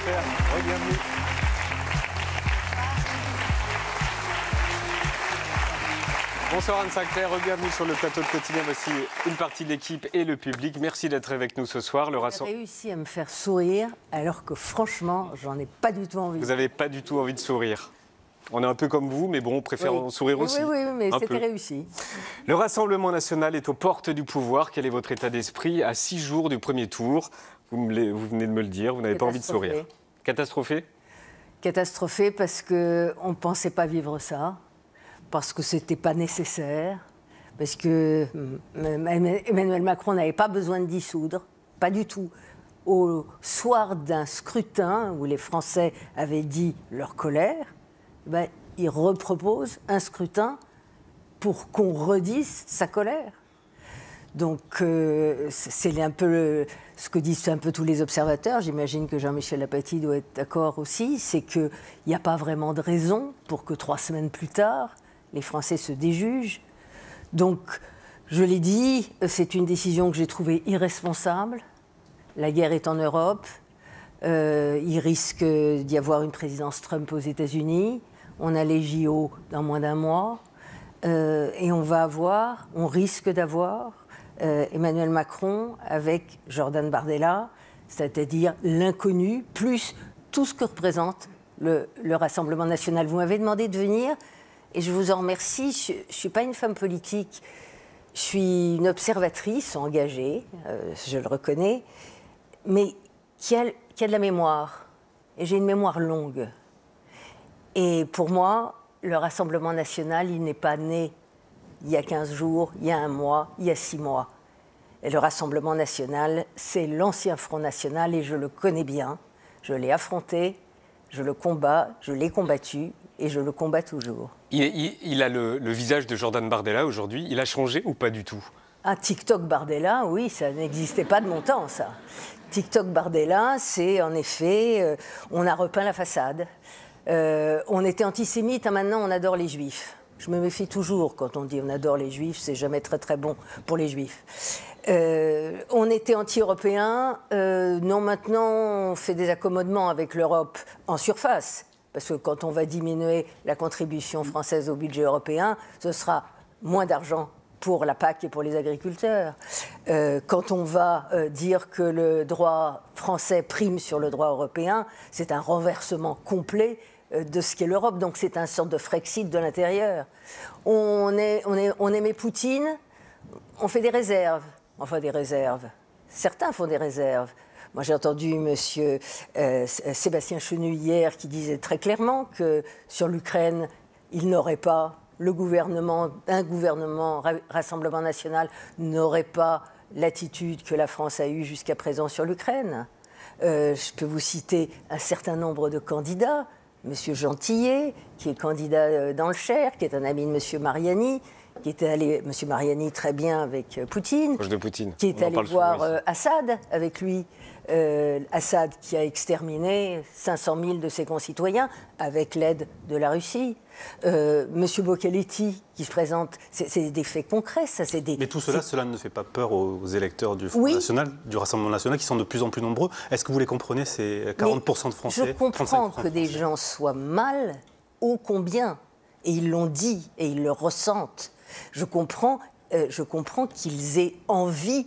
Sancter, bienvenue. Bonsoir Anne Sancter, bienvenue sur le plateau de Quotidien. Voici une partie de l'équipe et le public. Merci d'être avec nous ce soir. J'ai réussi à me faire sourire alors que franchement, j'en ai pas du tout envie. Vous n'avez pas du tout envie de sourire. On est un peu comme vous, mais bon, on préfère en sourire aussi. Oui, mais c'était réussi. Le Rassemblement national est aux portes du pouvoir. Quel est votre état d'esprit à 6 jours du premier tour? Vous venez de me le dire, vous n'avez pas envie de sourire. Catastrophé? Catastrophé parce qu'on ne pensait pas vivre ça, parce que ce n'était pas nécessaire, parce que Emmanuel Macron n'avait pas besoin de dissoudre, pas du tout. Au soir d'un scrutin où les Français avaient dit leur colère, il repropose un scrutin pour qu'on redise sa colère. Donc c'est un peu ce que disent un peu tous les observateurs. J'imagine que Jean-Michel Apathy doit être d'accord aussi. C'est qu'il n'y a pas vraiment de raison pour que 3 semaines plus tard, les Français se déjugent. Donc, je l'ai dit, c'est une décision que j'ai trouvée irresponsable. La guerre est en Europe. Il risque d'y avoir une présidence Trump aux États-Unis. On a les JO dans moins d'un mois. Et on risque d'avoir Emmanuel Macron avec Jordan Bardella, c'est-à-dire l'inconnu, plus tout ce que représente le Rassemblement national. Vous m'avez demandé de venir, et je vous en remercie. Je ne suis pas une femme politique, je suis une observatrice engagée, je le reconnais, mais qui a de la mémoire. Et j'ai une mémoire longue. Et pour moi, le Rassemblement national, il n'est pas né il y a 15 jours, il y a 1 mois, il y a 6 mois. Et le Rassemblement national, c'est l'ancien Front national et je le connais bien. Je l'ai affronté, je le combats, je l'ai combattu et je le combats toujours. Il a le visage de Jordan Bardella aujourd'hui. Il a changé ou pas du tout? Ah, TikTok Bardella, oui, ça n'existait pas de mon temps, ça. TikTok Bardella, c'est en effet, on a repeint la façade. On était antisémite, maintenant on adore les juifs. Je me méfie toujours quand on dit on adore les juifs, c'est jamais très très bon pour les juifs. On était anti-européens, non, maintenant on fait des accommodements avec l'Europe en surface, parce que quand on va diminuer la contribution française au budget européen, ce sera moins d'argent pour la PAC et pour les agriculteurs. Quand on va dire que le droit français prime sur le droit européen, c'est un renversement complet de ce qu'est l'Europe. Donc c'est une sorte de Frexit de l'intérieur. On aimait Poutine, on fait des réserves. Enfin des réserves. Certains font des réserves. Moi j'ai entendu M. Sébastien Chenu hier qui disait très clairement que sur l'Ukraine, il n'aurait pas un gouvernement Rassemblement national n'aurait pas l'attitude que la France a eue jusqu'à présent sur l'Ukraine. Je peux vous citer un certain nombre de candidats. Monsieur Gentillet, qui est candidat dans le Cher, qui est un ami de Monsieur Mariani, qui était allé, Monsieur Mariani, très bien avec Poutine, proche de Poutine. Qui est allé voir Assad avec lui. Assad qui a exterminé 500 000 de ses concitoyens avec l'aide de la Russie. Monsieur Bocaletti qui se présente, c'est des faits concrets, ça. Mais tout cela ne fait pas peur aux électeurs du Front National, du Rassemblement National, qui sont de plus en plus nombreux. Est-ce que vous les comprenez, ces 40% de Français? Je comprends que des gens soient mal, ô combien, et ils l'ont dit, et ils le ressentent. Je comprends qu'ils aient envie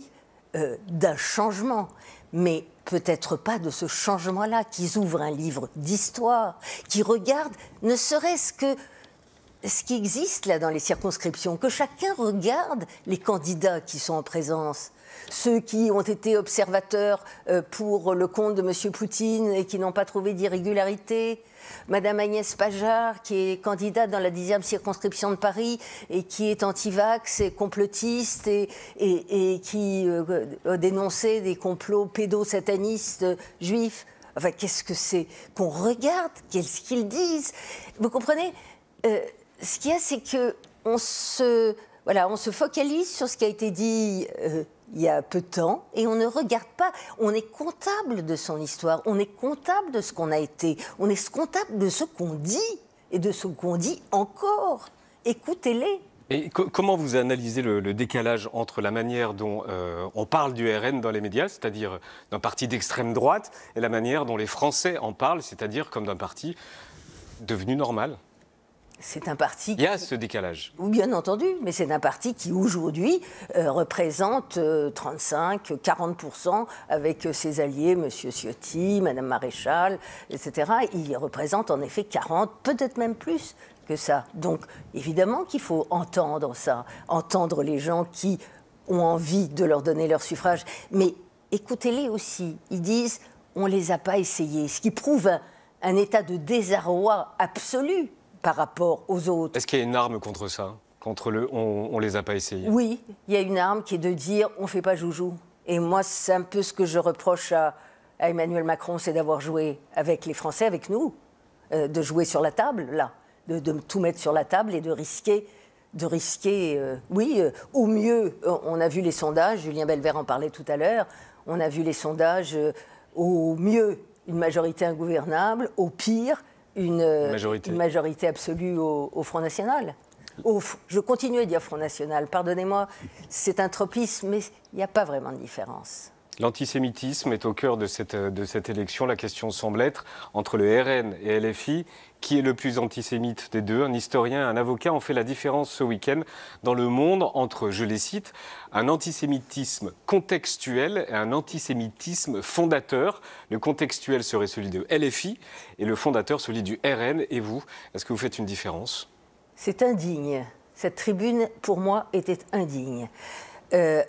d'un changement, mais peut-être pas de ce changement-là, qu'ils ouvrent un livre d'histoire, qu'ils regardent ne serait-ce que ce qui existe là dans les circonscriptions, que chacun regarde les candidats qui sont en présence, ceux qui ont été observateurs pour le compte de M. Poutine et qui n'ont pas trouvé d'irrégularité, Madame Agnès Pajar, qui est candidate dans la 10e circonscription de Paris et qui est anti-vax et complotiste et qui a dénoncé des complots pédosatanistes juifs. Enfin, qu'est-ce que c'est qu'on regarde? Qu'est-ce qu'ils disent? Vous comprenez? Ce qu'il y a, c'est qu'on se focalise sur ce qui a été dit il y a peu de temps et on ne regarde pas. On est comptable de son histoire, on est comptable de ce qu'on a été, on est comptable de ce qu'on dit et de ce qu'on dit encore. Écoutez-les. Et comment vous analysez le décalage entre la manière dont on parle du RN dans les médias, c'est-à-dire d'un parti d'extrême droite, et la manière dont les Français en parlent, c'est-à-dire comme d'un parti devenu normal? C'est un parti... Il y a ce décalage. Oui, bien entendu, mais c'est un parti qui aujourd'hui représente 35-40% avec ses alliés, M. Ciotti, Mme Maréchal, etc. Il représente en effet 40, peut-être même plus que ça. Donc évidemment qu'il faut entendre ça, entendre les gens qui ont envie de leur donner leur suffrage. Mais écoutez-les aussi, ils disent on ne les a pas essayés, ce qui prouve un état de désarroi absolu par rapport aux autres. Est-ce qu'il y a une arme contre ça? Contre le on les a pas essayés? Oui, il y a une arme qui est de dire on ne fait pas joujou. Et moi, c'est un peu ce que je reproche à Emmanuel Macron, c'est d'avoir joué avec les Français, avec nous, de jouer sur la table, là, de tout mettre sur la table et de risquer, au mieux, on a vu les sondages, Julien Belver en parlait tout à l'heure, on a vu les sondages, au mieux, une majorité ingouvernable, au pire, une majorité absolue au Front National. Je continue à dire Front National, pardonnez-moi, c'est un tropisme, mais il n'y a pas vraiment de différence. L'antisémitisme est au cœur de cette élection. La question semble être, entre le RN et LFI, qui est le plus antisémite des deux? Un historien, un avocat ont fait la différence ce week-end dans Le Monde entre, je les cite, un antisémitisme contextuel et un antisémitisme fondateur. Le contextuel serait celui de LFI et le fondateur celui du RN. Et vous, est-ce que vous faites une différence? C'est indigne. Cette tribune, pour moi, était indigne.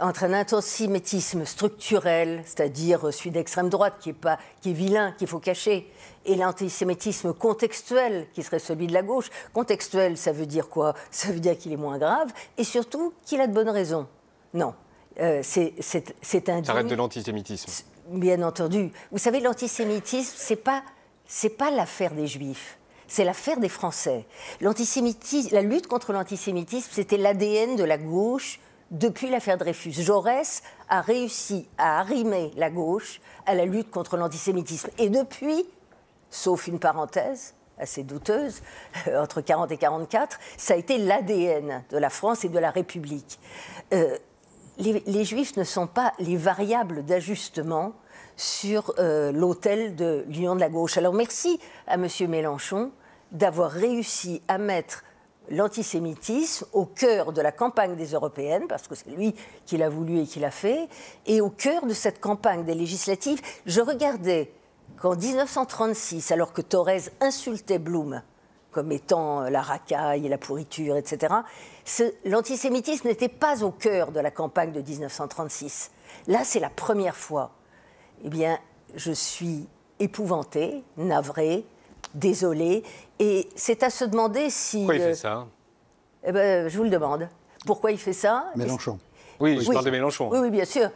Entre un antisémitisme structurel, c'est-à-dire celui d'extrême droite, qui est vilain, qu'il faut cacher, et l'antisémitisme contextuel, qui serait celui de la gauche. Contextuel, ça veut dire quoi? Ça veut dire qu'il est moins grave, et surtout qu'il a de bonnes raisons. Non, c'est indigne. Ça arrête de l'antisémitisme. Bien entendu. Vous savez, l'antisémitisme, c'est pas l'affaire des Juifs. C'est l'affaire des Français. L'antisémitisme, la lutte contre l'antisémitisme, c'était l'ADN de la gauche depuis l'affaire Dreyfus. Jaurès a réussi à arrimer la gauche à la lutte contre l'antisémitisme. Et depuis, sauf une parenthèse assez douteuse, entre 40 et 44, ça a été l'ADN de la France et de la République. Les Juifs ne sont pas les variables d'ajustement sur l'autel de l'union de la gauche. Alors merci à M. Mélenchon d'avoir réussi à mettre l'antisémitisme au cœur de la campagne des européennes, parce que c'est lui qui l'a voulu et qui l'a fait, et au cœur de cette campagne des législatives. Je regardais qu'en 1936, alors que Thorez insultait Blum comme étant la racaille et la pourriture, etc., l'antisémitisme n'était pas au cœur de la campagne de 1936. Là, c'est la première fois. Eh bien, je suis épouvantée, navrée, désolée, et c'est à se demander si... Pourquoi il fait ça? Eh ben, je vous le demande. Pourquoi il fait ça? Mélenchon. Oui, je parle de Mélenchon. Oui, bien sûr.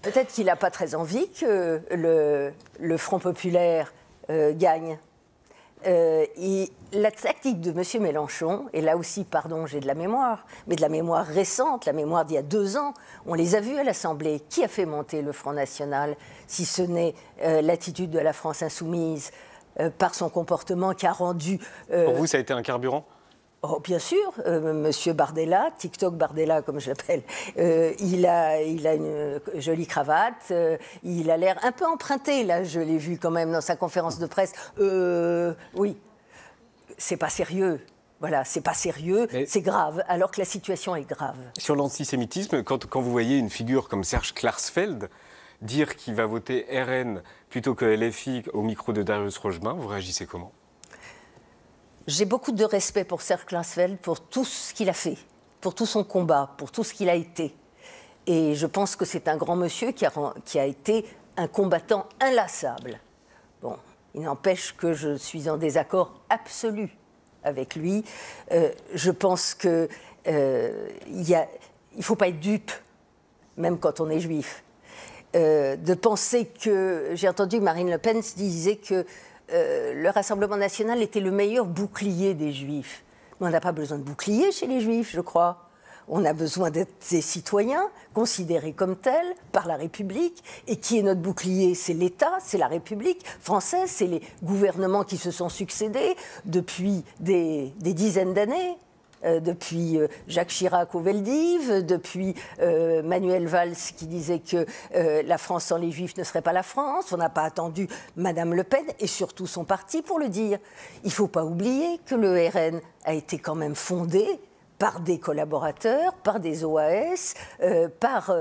Peut-être qu'il n'a pas très envie que le Front populaire gagne. Et la tactique de M. Mélenchon, et là aussi, pardon, j'ai de la mémoire, mais de la mémoire récente, la mémoire d'il y a 2 ans, on les a vus à l'Assemblée. Qui a fait monter le Front National, si ce n'est l'attitude de la France insoumise, par son comportement qui a rendu... Pour vous, ça a été un carburant? Oh, bien sûr, Monsieur Bardella, TikTok Bardella comme je l'appelle, il a une jolie cravate, il a l'air un peu emprunté, là, je l'ai vu quand même dans sa conférence de presse. Oui, c'est pas sérieux. Voilà, c'est pas sérieux, c'est grave, alors que la situation est grave. Sur l'antisémitisme, quand vous voyez une figure comme Serge Klarsfeld dire qu'il va voter RN plutôt que LFI au micro de Darius Rochebain, vous réagissez comment? J'ai beaucoup de respect pour Serge Klarsfeld, pour tout ce qu'il a fait, pour tout son combat, pour tout ce qu'il a été. Et je pense que c'est un grand monsieur qui a été un combattant inlassable. Bon, il n'empêche que je suis en désaccord absolu avec lui. Je pense qu'il ne faut pas être dupe, même quand on est juif. De penser que... J'ai entendu Marine Le Pen disait que le Rassemblement national était le meilleur bouclier des Juifs. Mais on n'a pas besoin de bouclier chez les Juifs, je crois. On a besoin d'être des citoyens, considérés comme tels par la République. Et qui est notre bouclier? C'est l'État, c'est la République française, c'est les gouvernements qui se sont succédés depuis des dizaines d'années. depuis Jacques Chirac aux Veldives, depuis Manuel Valls qui disait que la France sans les Juifs ne serait pas la France. On n'a pas attendu Madame Le Pen et surtout son parti pour le dire. Il ne faut pas oublier que le RN a été quand même fondé par des collaborateurs, par des OAS, par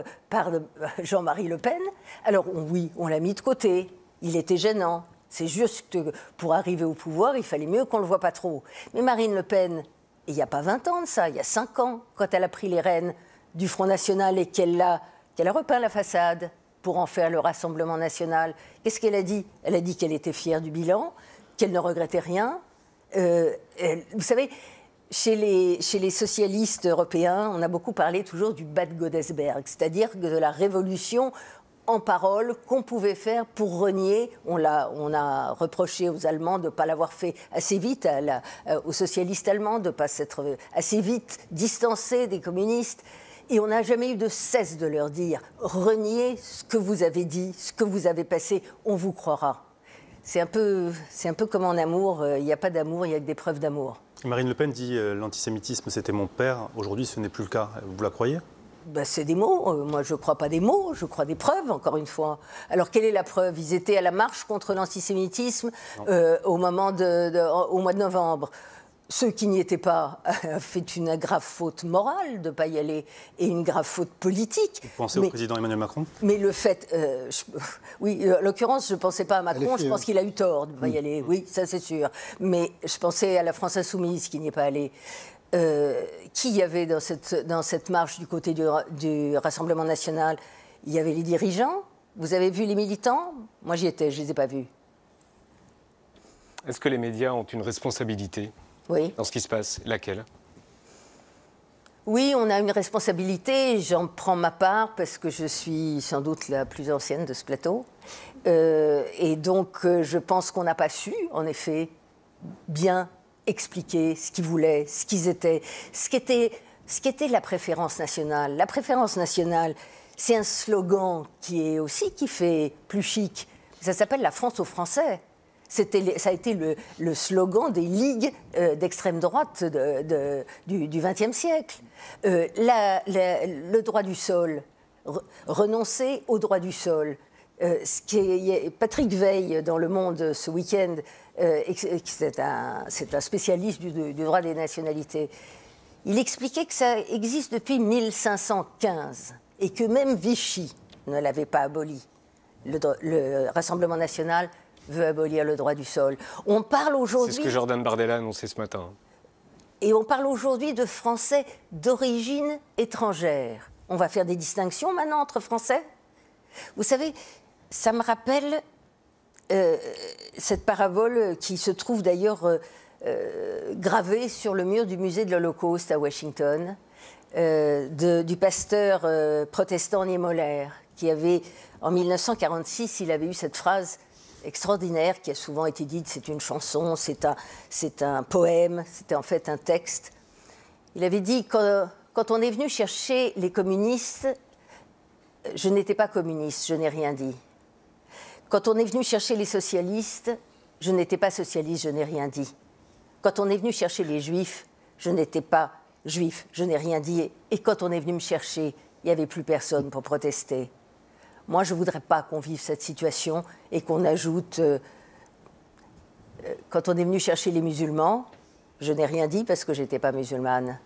Jean-Marie Le Pen. Alors oui, on l'a mis de côté. Il était gênant. C'est juste que pour arriver au pouvoir, il fallait mieux qu'on ne le voit pas trop. Mais Marine Le Pen, il n'y a pas 20 ans de ça, il y a 5 ans, quand elle a pris les rênes du Front National et qu'elle a repeint la façade pour en faire le Rassemblement National, qu'est-ce qu'elle a dit? Elle a dit qu'elle était fière du bilan, qu'elle ne regrettait rien. Vous savez, chez les socialistes européens, on a beaucoup parlé toujours du Bad Godesberg, c'est-à-dire de la révolution en parole qu'on pouvait faire pour renier. On a reproché aux Allemands de ne pas l'avoir fait assez vite, aux socialistes allemands de ne pas s'être assez vite distancés des communistes. Et on n'a jamais eu de cesse de leur dire « reniez ce que vous avez dit, ce que vous avez passé, on vous croira ». C'est un peu comme en amour, il n'y a pas d'amour, il y a que des preuves d'amour. Marine Le Pen dit l'antisémitisme c'était mon père, aujourd'hui ce n'est plus le cas. Vous la croyez? Ben, c'est des mots. Moi, je ne crois pas des mots, je crois des preuves, encore une fois. Alors, quelle est la preuve? Ils étaient à la marche contre l'antisémitisme au mois de novembre. Ceux qui n'y étaient pas ont fait une grave faute morale de ne pas y aller et une grave faute politique. Vous pensez au président Emmanuel Macron? Mais le fait... oui, en l'occurrence, je ne pensais pas à Macron, je pense qu'il a eu tort de ne pas y aller. Oui, ça c'est sûr. Mais je pensais à la France Insoumise qui n'y est pas allée. Qui y avait dans cette marche du côté du Rassemblement National? Il y avait les dirigeants. Vous avez vu les militants? Moi, j'y étais, je ne les ai pas vus. Est-ce que les médias ont une responsabilité dans ce qui se passe? Laquelle? Oui, on a une responsabilité. J'en prends ma part parce que je suis sans doute la plus ancienne de ce plateau. Et donc, je pense qu'on n'a pas su, en effet, bien expliquer ce qu'ils voulaient, ce qu'était la préférence nationale. La préférence nationale, c'est un slogan qui fait plus chic. Ça s'appelle la France aux Français. Ça a été le slogan des ligues d'extrême droite du XXe siècle. Le droit du sol, renoncer au droit du sol. Patrick Veil, dans Le Monde ce week-end, c'est un spécialiste du droit des nationalités, il expliquait que ça existe depuis 1515 et que même Vichy ne l'avait pas aboli. Le Rassemblement national veut abolir le droit du sol. On parle aujourd'hui... C'est ce que Jordan Bardella a annoncé ce matin. Et on parle aujourd'hui de Français d'origine étrangère. On va faire des distinctions maintenant entre Français? Vous savez, ça me rappelle cette parabole qui se trouve d'ailleurs gravée sur le mur du musée de l'Holocauste à Washington, du pasteur protestant Niemöller, qui avait, en 1946, il avait eu cette phrase extraordinaire qui a souvent été dite, c'est une chanson, c'est un poème, c'était en fait un texte. Il avait dit, quand on est venu chercher les communistes, je n'étais pas communiste, je n'ai rien dit. Quand on est venu chercher les socialistes, je n'étais pas socialiste, je n'ai rien dit. Quand on est venu chercher les juifs, je n'étais pas juif, je n'ai rien dit. Et quand on est venu me chercher, il n'y avait plus personne pour protester. Moi, je ne voudrais pas qu'on vive cette situation et qu'on ajoute... quand on est venu chercher les musulmans, je n'ai rien dit parce que je n'étais pas musulmane.